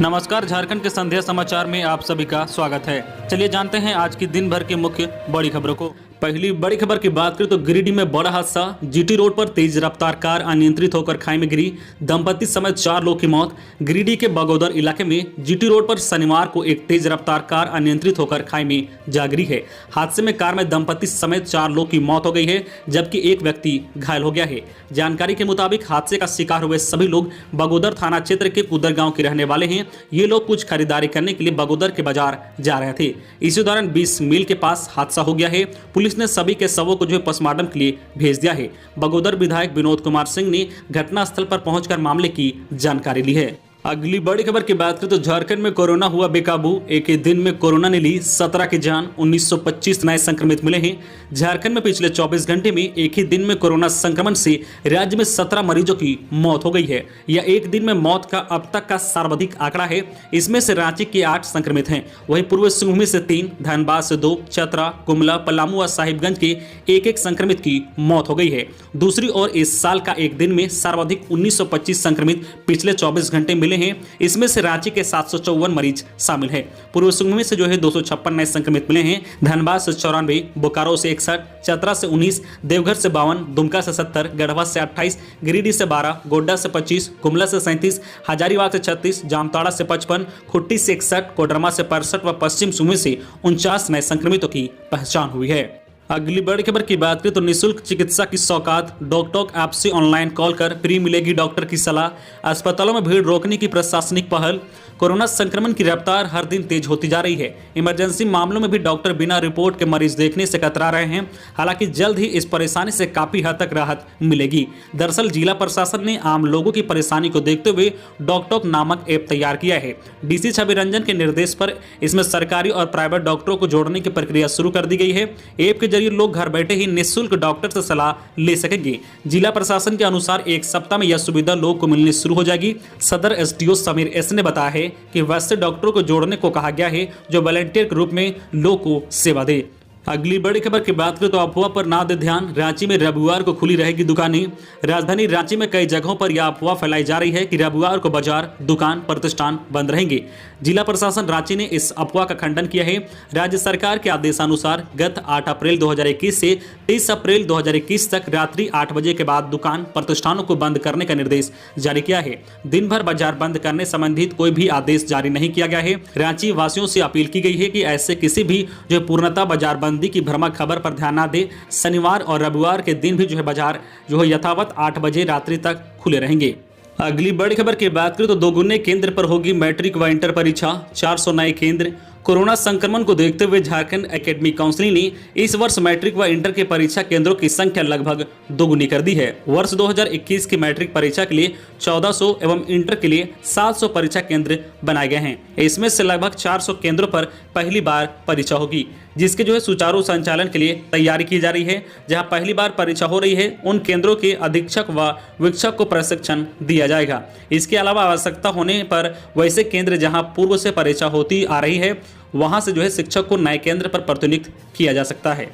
नमस्कार, झारखंड के संध्या समाचार में आप सभी का स्वागत है। चलिए जानते हैं आज की दिन भर की मुख्य बड़ी खबरों को। पहली बड़ी खबर की बात करें तो गिरिडीह में बड़ा हादसा। जीटी रोड पर तेज रफ्तार कार अनियंत्रित होकर खाई में गिरी, दंपति समेत 4 लोगों की मौत। गिरिडीह के बगोदर इलाके में जीटी रोड पर शनिवार को एक तेज रफ्तार कार अनियंत्रित होकर खाई में जा गिरी है। हादसे में कार में दंपति समेत 4 लोगों की मौत हो गई है, जबकि एक व्यक्ति घायल हो गया है। जानकारी के मुताबिक हादसे का शिकार हुए सभी लोग बगोदर थाना क्षेत्र के कुदर गांव के रहने वाले हैं। ये लोग कुछ खरीदारी करने के लिए बगोदर के बाजार जा रहे थे। इसी दौरान 20 मील के पास हादसा हो गया है। पुलिस ने सभी के शवों को पोस्टमार्टम के लिए भेज दिया है। बगोदर विधायक विनोद कुमार सिंह ने घटनास्थल पर पहुंचकर मामले की जानकारी ली है। अगली बड़ी खबर की बात करें तो झारखंड में कोरोना हुआ बेकाबू। एक ही दिन में कोरोना ने ली 17 की जान, 1925 नए संक्रमित मिले हैं। झारखंड में पिछले 24 घंटे में एक ही दिन में कोरोना संक्रमण से राज्य में 17 मरीजों की मौत हो गई है। यह एक दिन में मौत का अब तक का सर्वाधिक आंकड़ा है। इसमें से रांची के 8 संक्रमित हैं, वहीं पूर्वी सिंहभूम से 3, धनबाद से 2, चतरा, गुमला, पलामू और साहिबगंज के एक संक्रमित की मौत हो गई है। दूसरी ओर इस साल का एक दिन में सर्वाधिक 1925 संक्रमित पिछले 24 घंटे मिले हैं। इसमें से रांची के 754 मरीज शामिल है। पूर्वी सिंहभूम से 256 नए संक्रमित मिले हैं। धनबाद से 94, बोकारो से 61, चतरा से 19, देवघर से 52, दुमका से 70, गढ़वा से 28, गिरिडीह से 12, गोड्डा से 25, गुमला से 37, हजारीबाग से 36, जामताड़ा से 55, खुट्टी से 61, कोडरमा से 65 व पश्चिम सिंहभूम से 49 नए संक्रमितों की पहचान हुई है। अगली बड़ी खबर की बात करें तो निःशुल्क चिकित्सा की सौगात। डॉकटॉक ऐप से ऑनलाइन कॉल कर फ्री मिलेगी डॉक्टर की सलाह। अस्पतालों में भीड़ रोकने की प्रशासनिक पहल। कोरोना संक्रमण की रफ्तार हर दिन तेज होती जा रही है। इमरजेंसी मामलों में भी डॉक्टर बिना रिपोर्ट के मरीज देखने से कतरा रहे हैं। हालांकि जल्द ही इस परेशानी से काफी हद तक राहत मिलेगी। दरअसल जिला प्रशासन ने आम लोगों की परेशानी को देखते हुए डॉकटॉक नामक ऐप तैयार किया है। डीसी छवि रंजन के निर्देश पर इसमें सरकारी और प्राइवेट डॉक्टरों को जोड़ने की प्रक्रिया शुरू कर दी गई है। ऐप के जरिए लोग घर बैठे ही निःशुल्क डॉक्टर से सलाह ले सकेंगे। जिला प्रशासन के अनुसार एक सप्ताह में यह सुविधा लोगों को मिलनी शुरू हो जाएगी। सदर एसडीओ समीर एस ने बताया है कि वैसे डॉक्टरों को जोड़ने को कहा गया है जो वॉलंटियर के रूप में लोगों को सेवा दे। अगली बड़ी खबर की बात करें तो अफवाह पर ना दे ध्यान। रांची में रविवार को खुली रहेगी दुकानें। राजधानी रांची में कई जगहों पर यह अफवाह फैलाई जा रही है कि रविवार को बाजार, दुकान, प्रतिष्ठान बंद रहेंगे। जिला प्रशासन रांची ने इस अफवाह का खंडन किया है। राज्य सरकार के आदेशानुसार गत 8 अप्रैल 2021 से 30 अप्रैल 2021 तक रात्रि 8 बजे के बाद दुकान, प्रतिष्ठानों को बंद करने का निर्देश जारी किया है। दिन भर बाजार बंद करने संबंधित कोई भी आदेश जारी नहीं किया गया है। रांची वासियों से अपील की गई है कि ऐसे किसी भी पूर्णतः बाजार बंद की भ्रामक खबर पर ध्यान न दे। शनिवार और रविवार के दिन भी बाजार यथावत 8 बजे रात्रि तक खुले रहेंगे। अगली बड़ी खबर की बात करें तो दोगुने केंद्र पर होगी मैट्रिक व इंटर परीक्षा। 400 नए केंद्र। कोरोना संक्रमण को देखते हुए झारखंड एकेडमिक काउंसिल ने इस वर्ष मैट्रिक व इंटर के परीक्षा केंद्रों की संख्या लगभग दोगुनी कर दी है। वर्ष 2021 की मैट्रिक परीक्षा के लिए 1400 एवं इंटर के लिए 700 परीक्षा केंद्र बनाए गए हैं। इसमें से लगभग 400 केंद्रों पर पहली बार परीक्षा होगी, जिसके सुचारू संचालन के लिए तैयारी की जा रही है। जहां पहली बार परीक्षा हो रही है उन केंद्रों के अधीक्षक व वीक्षक को प्रशिक्षण दिया जाएगा। इसके अलावा आवश्यकता होने पर वैसे केंद्र जहां पूर्व से परीक्षा होती आ रही है वहां से शिक्षक को नए केंद्र पर प्रतिनियुक्त किया जा सकता है।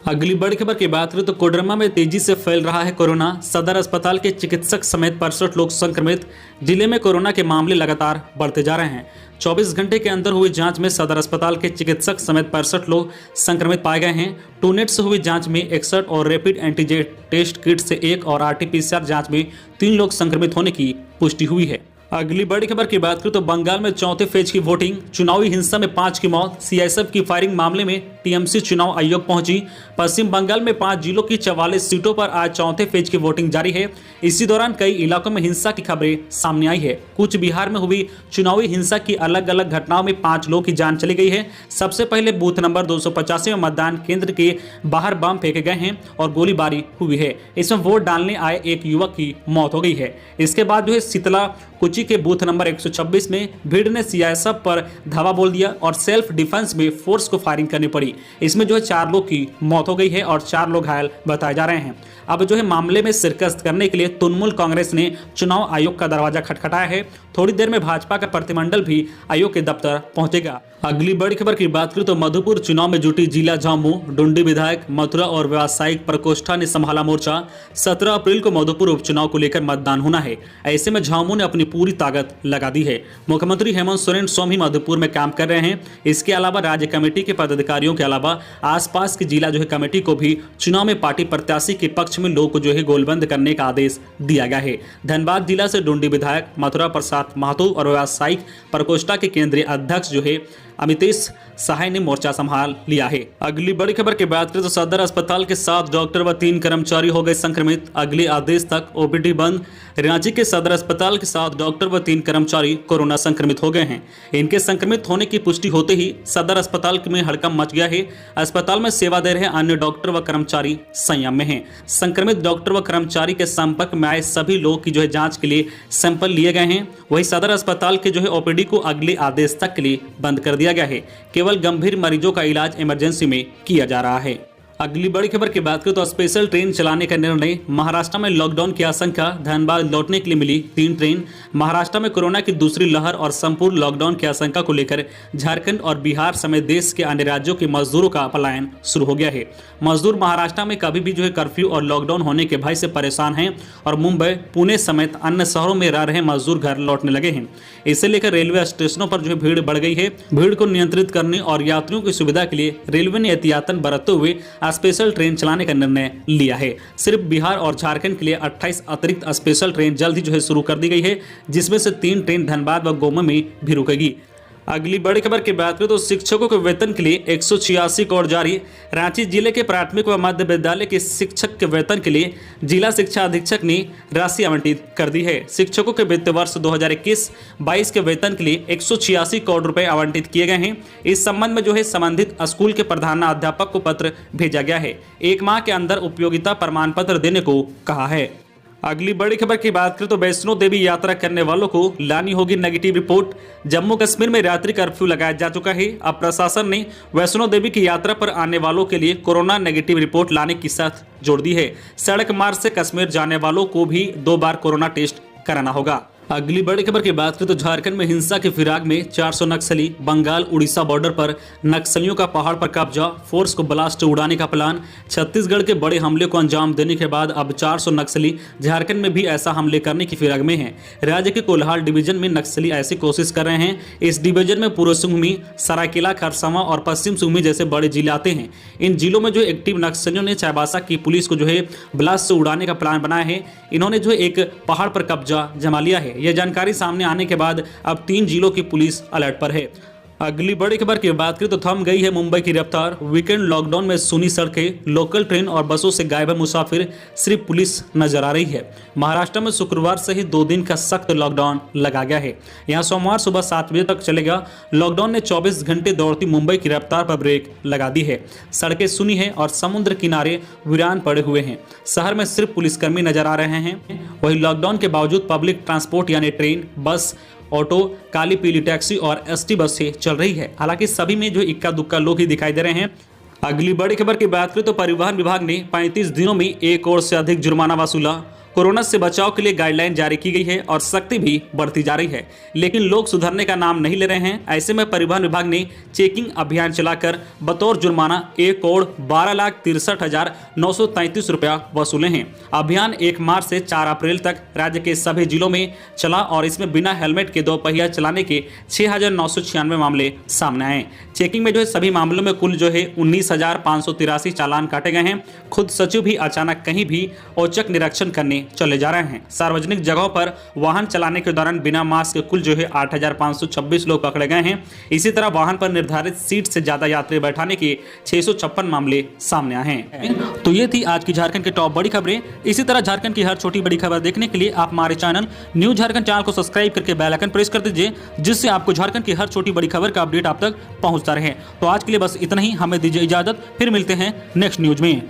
अगली बड़ी खबर की बात करें तो कोडरमा में तेजी से फैल रहा है कोरोना। सदर अस्पताल के चिकित्सक समेत 65 लोग संक्रमित। जिले में कोरोना के मामले लगातार बढ़ते जा रहे हैं। 24 घंटे के अंदर हुई जांच में सदर अस्पताल के चिकित्सक समेत 65 लोग संक्रमित पाए गए हैं। टूनेट से हुई जांच में 61 और रैपिड एंटीजन टेस्ट किट से 1 और आरटीपीसीआर जांच में 3 लोग संक्रमित होने की पुष्टि हुई है। अगली बड़ी खबर की बात करें तो बंगाल में चौथे फेज की वोटिंग। चुनावी हिंसा में 5 की मौत। सीआईएसएफ की फायरिंग मामले में टीएमसी चुनाव आयोग पहुंची। पश्चिम बंगाल में 5 जिलों की 44 सीटों पर आज चौथे फेज की वोटिंग जारी है। इसी दौरान कई इलाकों में हिंसा की खबरें सामने आई है। कुछ बिहार में हुई चुनावी हिंसा की अलग अलग घटनाओं में 5 लोगों की जान चली गई है। सबसे पहले बूथ नंबर 285 में मतदान केंद्र के बाहर बम फेंके गए हैं और गोलीबारी हुई है। इसमें वोट डालने आए एक युवक की मौत हो गई है। इसके बाद शीतला कुची के बूथ नंबर 126 में भीड़ ने सीआईएसएफ पर धावा बोल दिया और सेल्फ डिफेंस में फोर्स को फायरिंग करनी पड़ी। इसमें 4 लोग की मौत हो गई है और 4 लोग घायल बताए जा रहे हैं। अब मामले में शिरकत करने के लिए तृणमूल कांग्रेस ने चुनाव आयोग का दरवाजा खटखटाया है। थोड़ी देर में भाजपा का प्रतिनिधिमंडल भी आयोग के दफ्तर पहुंचेगा। अगली बड़ी खबर की बात करें तो मधुपुर चुनाव में जुटी जिला झामू डुंडी विधायक मथुरा और व्यावसायिक प्रकोष्ठा ने संभाला मोर्चा। 17 अप्रैल को मधुपुर उपचुनाव को लेकर मतदान होना है। ऐसे में झामू ने अपनी पूरी ताकत लगा दी है। मुख्यमंत्री हेमंत सोरेन स्वयं ही मधुपुर में काम कर रहे हैं। इसके अलावा राज्य कमेटी के पदाधिकारियों के अलावा आसपास की जिला कमेटी को भी चुनाव में पार्टी प्रत्याशी के पक्ष में लोग को गोलबंद करने का आदेश दिया गया है। धनबाद जिला से डुंडी विधायक मथुरा प्रसाद महतो और व्यावसायिक प्रकोष्ठा के केंद्रीय अध्यक्ष अमितेश सहाय ने मोर्चा संभाल लिया है। अगली बड़ी खबर की बात करें तो सदर अस्पताल के 7 डॉक्टर व 3 कर्मचारी हो गए संक्रमित। अगले आदेश तक ओपीडी बंद। रांची के सदर अस्पताल के 7 डॉक्टर व 3 कर्मचारी कोरोना संक्रमित हो गए हैं। इनके संक्रमित होने की पुष्टि होते ही सदर अस्पताल में हड़कंप मच गया है। अस्पताल में सेवा दे रहे अन्य डॉक्टर व कर्मचारी संयम में हैं। संक्रमित डॉक्टर व कर्मचारी के संपर्क में आए सभी लोग की जांच के लिए सैंपल लिए गए हैं। वही सदर अस्पताल के ओपीडी को अगले आदेश तक के लिए बंद कर दिया गया है। केवल गंभीर मरीजों का इलाज इमरजेंसी में किया जा रहा है। अगली बड़ी खबर की बात करें तो स्पेशल ट्रेन चलाने का निर्णय। महाराष्ट्र में लॉकडाउन की आशंका, धनबाद लौटने के लिए मिली 3 ट्रेन। महाराष्ट्र में कोरोना की दूसरी लहर और संपूर्ण लॉकडाउन की आशंका को लेकर झारखंड और बिहार समेत देश के अन्य राज्यों के मजदूरों का पलायन शुरू हो गया है। मजदूर महाराष्ट्र में कभी भी कर्फ्यू और लॉकडाउन होने के भय से परेशान हैं और मुंबई, पुणे समेत अन्य शहरों में रह रहे मजदूर घर लौटने लगे हैं। इसे लेकर रेलवे स्टेशनों पर भीड़ बढ़ गई है। भीड़ को नियंत्रित करने और यात्रियों की सुविधा के लिए रेलवे ने एहतियातन बरतते हुए स्पेशल ट्रेन चलाने का निर्णय लिया है। सिर्फ बिहार और झारखंड के लिए 28 अतिरिक्त स्पेशल ट्रेन जल्द ही शुरू कर दी गई है, जिसमें से 3 ट्रेन धनबाद व गोमो में भी रुकेगी। अगली बड़ी खबर की बात करें तो शिक्षकों के वेतन के लिए 186 करोड़ जारी। रांची जिले के प्राथमिक व मध्य विद्यालय के शिक्षक के वेतन के लिए जिला शिक्षा अधीक्षक ने राशि आवंटित कर दी है। शिक्षकों के वित्त वर्ष 2021-22 के वेतन के लिए 186 करोड़ रुपए आवंटित किए गए हैं। इस संबंध में संबंधित स्कूल के प्रधानाध्यापक को पत्र भेजा गया है। 1 माह के अंदर उपयोगिता प्रमाण पत्र देने को कहा है। अगली बड़ी खबर की बात करें तो वैष्णो देवी यात्रा करने वालों को लानी होगी नेगेटिव रिपोर्ट। जम्मू कश्मीर में रात्रि कर्फ्यू लगाया जा चुका है। अब प्रशासन ने वैष्णो देवी की यात्रा पर आने वालों के लिए कोरोना नेगेटिव रिपोर्ट लाने की शर्त जोड़ दी है। सड़क मार्ग से कश्मीर जाने वालों को भी 2 बार कोरोना टेस्ट कराना होगा। अगली बड़ी खबर की बात करें तो झारखंड में हिंसा के फिराक में 400 नक्सली। बंगाल उड़ीसा बॉर्डर पर नक्सलियों का पहाड़ पर कब्जा, फोर्स को ब्लास्ट उड़ाने का प्लान। छत्तीसगढ़ के बड़े हमले को अंजाम देने के बाद अब 400 नक्सली झारखंड में भी ऐसा हमले करने की फिराक में हैं। राज्य के कोल्हार डिवीजन में नक्सली ऐसी कोशिश कर रहे हैं। इस डिवीजन में पूर्व सिंहभूमि, सरायकेला, खरसावां और पश्चिम सिंहभूमि जैसे बड़े जिले आते हैं। इन जिलों में एक्टिव नक्सलियों ने चाईबासा की पुलिस को ब्लास्ट से उड़ाने का प्लान बनाया है। इन्होंने एक पहाड़ पर कब्जा जमा लिया है। यह जानकारी सामने आने के बाद अब 3 जिलों की पुलिस अलर्ट पर है। अगली बड़ी खबर की बात करें तो थम गई है मुंबई की रफ्तार। वीकेंड लॉकडाउन में सुनी सड़कें, लोकल ट्रेन और बसों से गायब है मुसाफिर, सिर्फ पुलिस नजर आ रही है। महाराष्ट्र में शुक्रवार से ही 2 दिन का सख्त लॉकडाउन लगा गया है। यहां सोमवार सुबह 7 बजे तक चलेगा। लॉकडाउन ने 24 घंटे दौड़ती मुंबई की रफ्तार पर ब्रेक लगा दी है। सड़कें सुनी है और समुद्र किनारे वीरान पड़े हुए हैं। शहर में सिर्फ पुलिसकर्मी नजर आ रहे हैं। वही लॉकडाउन के बावजूद पब्लिक ट्रांसपोर्ट यानी ट्रेन, बस, ऑटो, काली पीली टैक्सी और एसटी बस से चल रही है। हालांकि सभी में इक्का दुक्का लोग ही दिखाई दे रहे हैं। अगली बड़ी खबर की बात करें तो परिवहन विभाग ने 35 दिनों में 1 करोड़ से अधिक जुर्माना वसूला। कोरोना से बचाव के लिए गाइडलाइन जारी की गई है और सख्ती भी बढ़ती जा रही है, लेकिन लोग सुधरने का नाम नहीं ले रहे हैं। ऐसे में परिवहन विभाग ने चेकिंग अभियान चलाकर बतौर जुर्माना 1 करोड़ 12,63,933 रुपया वसूले हैं। अभियान 1 मार्च से 4 अप्रैल तक राज्य के सभी जिलों में चला और इसमें बिना हेलमेट के 2 पहिया चलाने के 6,996 मामले सामने आए। चेकिंग में सभी मामलों में कुल 19,583 चालान काटे गए हैं। खुद सचिव भी अचानक कहीं भी औचक निरीक्षण करने चले जा रहे हैं। सार्वजनिक जगहों पर वाहन चलाने के दौरान बिना मास्क के कुल 8,526 लोग पकड़े गए हैं। इसी तरह वाहन पर निर्धारित सीट से ज्यादा यात्री बैठाने के 656 मामले सामने आए हैं। तो ये थी आज की झारखंड की टॉप बड़ी खबरें। इसी तरह झारखंड की हर छोटी बड़ी खबर देखने के लिए आप हमारे चैनल न्यूज झारखंड चैनल को सब्सक्राइब करके बेल आइकन प्रेस कर दीजिए, जिससे आपको झारखंड की हर छोटी बड़ी खबर का अपडेट आप तक पहुंचता रहे। तो आज के लिए बस इतना ही। हमें दीजिए इजाजत, फिर मिलते हैं नेक्स्ट न्यूज में।